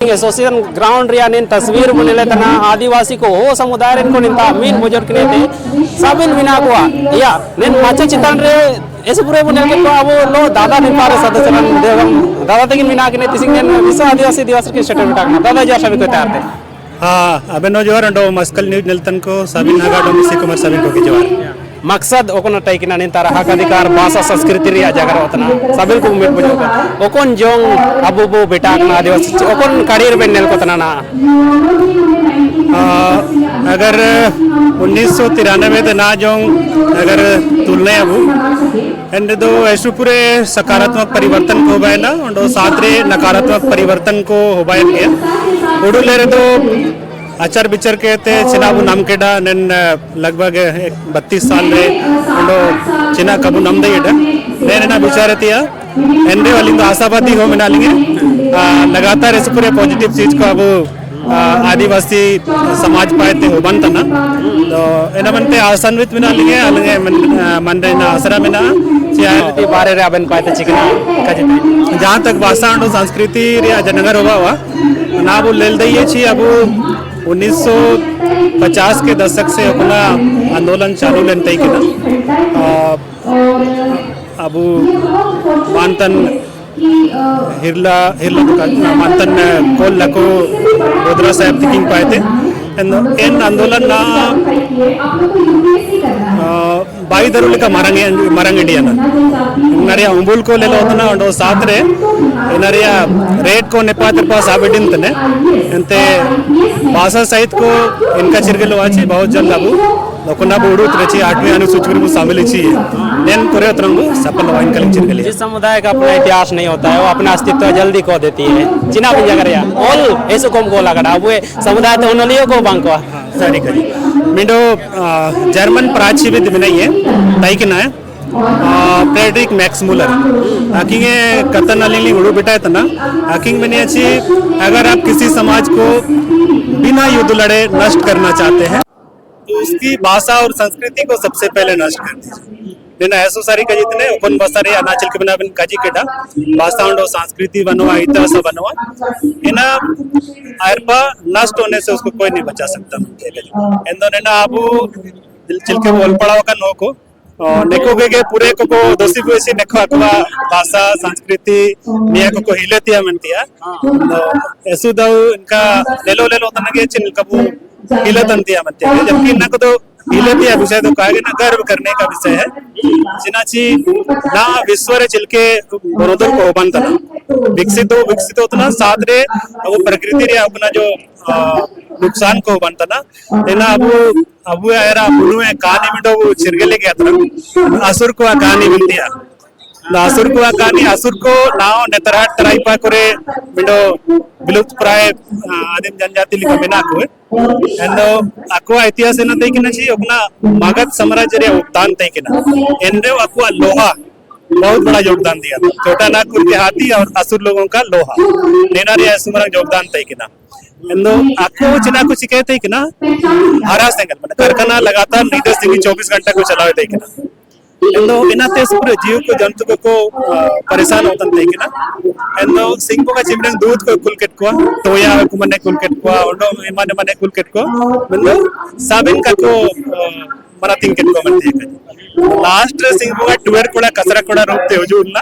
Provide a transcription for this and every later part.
Association ground रिया निन तस्वीर बुनेले तना आदिवासी को हो समुदाय रेन को निंता मीन बुजुर्ग किनेते साबिन बिना को या निन माचे चितान रे ऐसे पूरे बुने के को अब लो दादा निन पारे सदस्य देवम दादा तकिन बिना किने तिसिंग निन विश्व आदिवासी दिवस के स्टेटमेंट टाकना दादा जी सभी को तैयार थे हाँ अबे नो जोर अंडो मस्कल न्यूज निलतन को साबिन नागाडो मिसी कुमार साबिन को की जोर मकसद ओकोन टाइकिना निन तारा हक अधिकार भाषा संस्कृति रिया जगह होतना साबिन को मिट बुझो ओकोन जोंग अबु बो बेटा ना आदिवासी ओकोन कड़ीर बेन नेल को तना ना अगर 1993 ते ना जोंग अगर तुलने अबु एंड दो ऐसु पूरे सकारात्मक परिवर्तन को होबायला और सातरे नकारात्मक परिवर्तन को होबायल के उड़ू ले दो आचार विचार के ते चिनाबु नाम केडा नन लगभग 32 साल रे उंडो चिना कबु नम देयडा नेने ना विचारतिया एंडे वाली तो आशावादी हो मिनालिंगे लगातार इस पूरे पॉजिटिव चीज को अब आदिवासी समाज पाते हो बनतना तो एना मनते आसान्वित मिनालिंगे अलगे मंडे ना आसरा मिना ती बारे रे अबन पाते चिकना कजते जहां तक भाषा और संस्कृति रे जनगर होवा ना वो लेल दइए छी अब 1950 के दशक से अपना आंदोलन चालू लेन तई किना अब मानतन हिरला मानतन कोल लको बोदरा साहब थिंकिंग पाए थे इन आंदोलन ना बाई दरुल का मरंगिडिया ना नरिया उंबुल को ले लो तना और साथ रे नरिया रेड को नेपाल पास आबिडिन तने अंते भाषा सहित को इनका चिरगलो आची बहुत जल्द अबु लोकना बोडू त्रची 8वीं अनुसूची में शामिल छी नेन करे तरंगो सफल वाइन कल चिरगले जिस समुदाय का अपना इतिहास नहीं होता है वो अपना अस्तित्व जल्दी खो देती है चिना भी जगह या ऑल ऐसे कोम को लगड़ा वो समुदाय तो उनलियो को बांको सारी करी मिडो जर्मन प्राचीविद में नहीं है ताइकिना है फ्रेडरिक मैक्स मुलर आकिंग कतन अलीली उड़ू बिटा है तना आकिंग में नहीं अच्छी अगर आप किसी समाज को बिना युद्ध लड़े नष्ट करना चाहते हैं तो उसकी भाषा और संस्कृति को सबसे पहले नष्ट कर दीजिए लेना ऐसो सारी का जितने ओपन बसरे अनाचल के बिना बिन काजी केटा भाषा और संस्कृति बनवा इतिहास बनवा इना आयरपा नष्ट होने से उसको कोई नहीं बचा सकता इंदो ने ना आबू चिल के बोल पड़ाव का नो को नेको के पूरे को दोषी वैसी नेको अकवा भाषा संस्कृति निया को हिलेतिया मनतिया तो ऐसु दो इनका लेलो तना के चिल कबू हिलतंतिया मनतिया जबकि इनको तो हिलेतिया विषय तो कहा ना गर्व करने का विषय है जिनाची ना विश्व रे चिल के बरोदर को बनतना विकसित होतना साथ रे वो प्रकृति रे अपना जो नुकसान को बनतना लेना अबू आयरा बुनु है कहानी में तो चिरगले गया था असुर को कहानी मिलती है असुर को कहानी असुर को नाव नेतरहाट तराइपा करे मिडो विलुप्त प्राय आदिम जनजाति लिखा बिना को एंडो अक्वा इतिहास न तई किना छी अपना मगध साम्राज्य रे उपदान तई किना एंडो अक्वा लोहा बहुत बड़ा योगदान दिया छोटा नागपुर के हाथी और असुर लोगों का लोहा नेना रे सुमरंग योगदान तई किना एंडो अक्वा चिना को शिकायत तई किना हरा सेंगल कारखाना लगातार नीरज सिंह 24 घंटा को चलावे तई किना एंदो इनाते पूरे जीव को जंतु को परेशान होता है कि ना एंदो सिंह को का चिमरंग दूध को कुलकेट को तोया को मने कुलकेट को ओडो मने कुलकेट को मतलब साबिन का को मना तिंकेट को मनते है लास्ट सिंह को टुवेर कोड़ा कसरा कोड़ा रोपते हो जो ना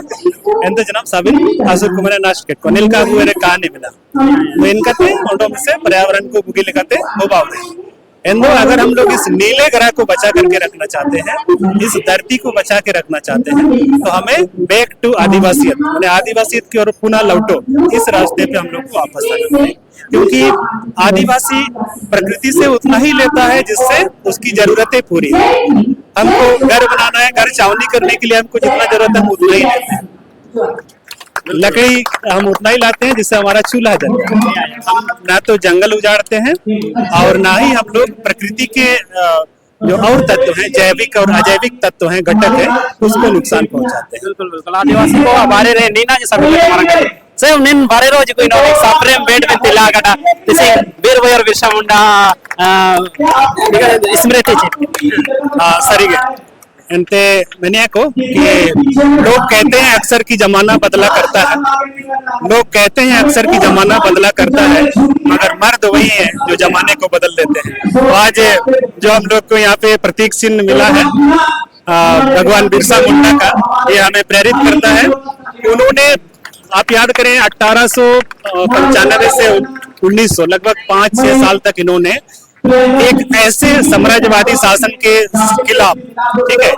एंदो जनाब साबिन आसुर को मने नाश केट को नील का हुए रे कहानी मिला तो इनका ते ओडो में से पर्यावरण को बुगी लगाते हो बावरे एंदो अगर हम लोग इस नीले ग्रह को बचा करके रखना चाहते हैं इस धरती को बचा के रखना चाहते हैं तो हमें बैक टू आदिवासियत माने आदिवासियत की ओर पुनः लौटो इस रास्ते पे हम लोग को वापस आना है क्योंकि आदिवासी प्रकृति से उतना ही लेता है जिससे उसकी जरूरतें पूरी है हमको घर बनाना है घर छावनी करने के लिए हमको जितना जरूरत है हम उतना ही लेते हैं लकड़ी हम उतना ही लाते हैं जिससे हमारा चूल्हा जलता है हम ना तो जंगल उजाड़ते हैं और ना ही हम लोग प्रकृति के जो और तत्व हैं जैविक और अजैविक तत्व हैं घटक है उसको नुकसान पहुंचाते हैं बिल्कुल आदिवासी को बारे रे नीना जी सभी हमारा से निन बारे रोज कोई नो साप्रेम बेड में तिला गटा तिसे वीर वयर बिरसा मुंडा स्मृति छे सरीगे एंते मैंने को कि लोग कहते हैं अक्सर की जमाना बदला करता है, लोग कहते हैं अक्सर की जमाना बदला करता है, मगर मर्द वही है जो जमाने को बदल देते हैं। तो आज जो हम लोग को यहाँ पे प्रतीक चिन्ह मिला है भगवान बिरसा मुंडा का, ये हमें प्रेरित करता है। उन्होंने, आप याद करें, 1895 से 1900 लगभग 5-6 साल तक इन्होंने एक ऐसे साम्राज्यवादी शासन के खिलाफ, ठीक है,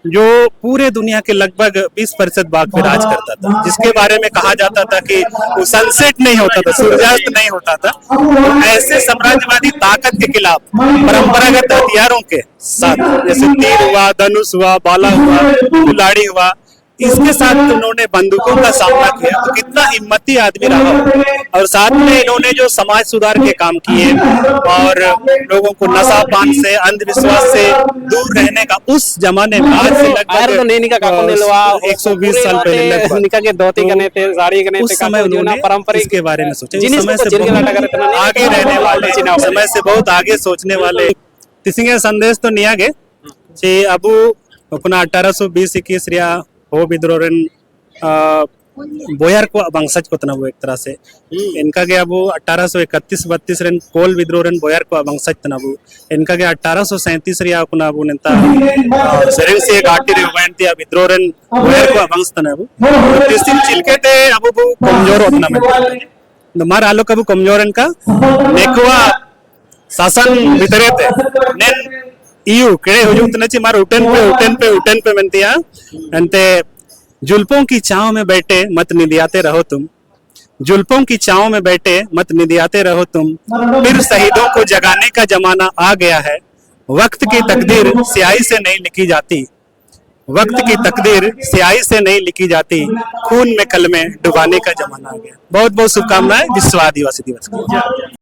जो पूरे दुनिया के लगभग 20% भाग पे राज करता था, जिसके बारे में कहा जाता था कि वो सनसेट नहीं होता था, सूर्यास्त नहीं होता था। तो ऐसे साम्राज्यवादी ताकत के खिलाफ परंपरागत हथियारों के साथ, जैसे तीर हुआ, धनुष हुआ, भाला हुआ, कुल्हाड़ी हुआ, इसके साथ उन्होंने बंदूकों का सामना किया। तो कितना हिम्मती आदमी रहा हो। और साथ में इन्होंने जो समाज सुधार के काम किए और लोगों को नशा पान से, अंधविश्वास से दूर रहने का, उस जमाने में आज से लगभग 120 साल पहले धोती कने थे, साड़ी कने उस समय उन्होंने पारंपरिक इसके बारे में सोचा। जिनिस समय को से चिरगिला बहुत लगा रहता ना, आगे रहने वाले, समय से बहुत आगे सोचने वाले तिसिंगे संदेश तो नहीं आगे जे अबू अपना 1820-21 रिया हो बिद्रोरन बोयार को वंशज को तना वो एक तरह से इनका के अबू 1831-32 रन कोल विद्रोरन बोयार को वंशज तना वो इनका के 1837 रिया को ना वो नेता शरीर से घाटी रे वैंती विद्रोरन बोयार को वंश तना वो तिसिंग चिलके ते अबू कमजोर होतना में मार आलो कबू कमजोरन का नेकवा शासन भीतरे थे नेन इयू केड़े हुजूम तनची मार उठन पे मनतिया अंते जुल्फों की छांव में बैठे मत निदियाते रहो तुम, जुल्फों की छांव में बैठे मत निदियाते रहो तुम, फिर शहीदों को जगाने का जमाना आ गया है, वक्त की तकदीर स्याही से नहीं लिखी जाती, वक्त की तकदीर स्याही से नहीं लिखी जाती, खून में कलमे डुबाने का जमाना आ गया। बहुत बहुत शुभकामनाएं विश्व आदिवासी दिवस की।